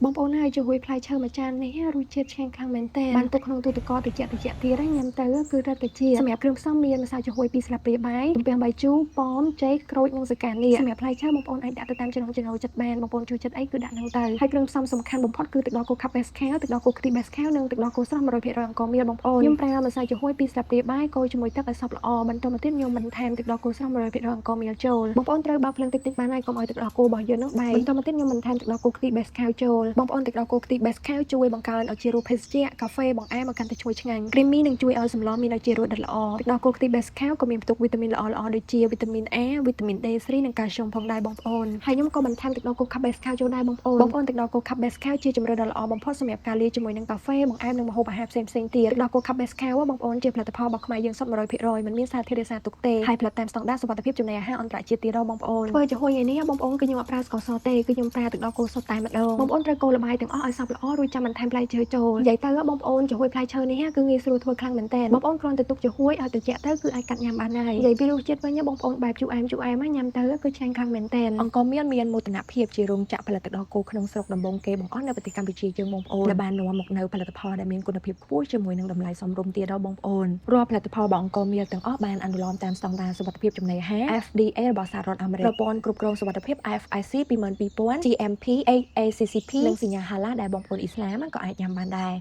បងប្អូនហើយជួយផ្លែឈើមួយចាននេះរសជាតិឆ្ងាញ់ខ្លាំងមែនទែនបានទុកក្នុងទូទឹកកកត្រជាក់ទៀតហើយញ៉ាំទៅគឺរឹតត្រជាក់សម្រាប់គ្រឿងផ្សំមានម្សៅចំហុយ2ស្លាបព្រាបាយទំពាំងបាយជូរប៉ោមចេកក្រូចនិងសកានៀសម្រាប់ផ្លែឈើបងប្អូនអាចដាក់ទៅតាមចំណង់ចំណូលចិត្តបានបងប្អូនចូលចិត្តអីគឺដាក់ហ្នឹងទៅហើយគ្រឿងផ្សំសំខាន់បំផុតគឺទឹកដោះគោខាប់បេសខាវទឹកដោះគោខ្ទិះបេសខាវនិងទឹកដោះគោស្រស់ 100% អង្គមៀលបងប្អូនខ្ញុំប្រើម្សៅចំហុយ2ស្លាបព្រាបាយកូរជាមួយទឹកឲ្យសព្វល្អបន្តមកទៀតខ្ញុំបន្ថែមទឹកដោះគោស្រស់ 100% អង្គមៀលចូលបងប្អូនត្រូវបើកភ្លើងតិចៗបានហើយកុំឲ្យទឹកដោះគោរបស់យើងនឹងបែកបន្តមកទៀតខ្ញុំបន្ថែមទឹកដោះគោខ្ទិះបេសខាវចូលបងប្អូនទឹកដោះគោខ្ទិះបេសខាវជួយបង្កើនឲ្យជារសភេសជ្ជៈកាហ្វេបង្អែមឲ្យកាន់តែឈ្ងុយឆ្ងាញ់ creamy និងជួយឲ្យសម្លមានឲ្យជារសដិតល្អទឹកដោះគោខ្ទិះបេសខាវក៏មានផ្ទុកវីតាមីនល្អៗដូចជាវីតាមីន A វីតាមីន D3 និងកាល់ស្យូមផងដែរបងប្អូនហើយខ្ញុំក៏បន្ថែមទឹកដោះគោខាប់បេសខាវចូលដែរបងប្អូនទឹកដោះគោខាប់បេសខាវជាជម្រើសដ៏ល្អបំផុតសម្រាប់ការលាយជាមួយនឹងកាហ្វេបង្អែមនិងម្ហូបអាហារផ្សេងៗទៀតទឹកដោះគោខាប់បេសខាវបងប្អូនជាផលិតផលរបស់ខ្មែរយើងសុទ្ធ 100% មិនមានសារធាតុរក្សាទុកទេហើយផលិតតាមស្តង់ដារសុវត្ថិភាពចំណីអាហារអន្តរជាតិទៀតបងប្អូនធ្វើចំហុយឯនេះបងប្អូនគឺខ្ញុំអត់ប្រើស្ករសទេគឺខ្ញុំប្រើទឹកដោះគោសុទ្ធតែម្ដងបងប្អូនត្រូវកូរល្បាយទាំងអស់ឲ្យសព្វល្អរួចចាំបន្ថែមផ្លែឈើចូលនិយាយទៅបងប្អូនចំហុយផ្លែឈើនេះគឺងាយស្រួលធ្វើខ្លាំងមែនតើបងប្អូនគ្រាន់តែទុកចំហុយឲ្យត្រជាក់ទៅគឺអាចកាត់ញ៉ាំបានហើយនិយាយពីរសជាតិវិញបងប្អូនបែបជូរអែមញ៉ាំទៅគឺឆ្ងាញ់ខ្លាំងមែនតើអង្គមមានមោទនភាពជារោងចក្រផលិតទឹកដោះគោក្នុងស្រុកដំបងគេបង្អស់នៅប្រទេសកម្ពុជាយើងបងប្អូនដែលបាននាំមកនៅផលិតផលដែលមានគុណភាពខ្ពស់ជាមួយនឹងតម្លៃសមរម្យទៀតដល់បងប្អូនរាល់ផលិតផលរបស់អង្គមទាំងអស់បានអនុលោមតាមស្តង់ដារសុវត្ថិភាពចំណីអាហារ FDA របស់សហរដ្ឋអាមេរិកប្រព័ន្ធគ្រប់គ្រងសុវត្ថិភាព FIC 22000 GMP AACCP និងសញ្ញាហាឡាដែលបងប្អូនអ៊ីស្លាមក៏អាចញ៉ាំបានដែរ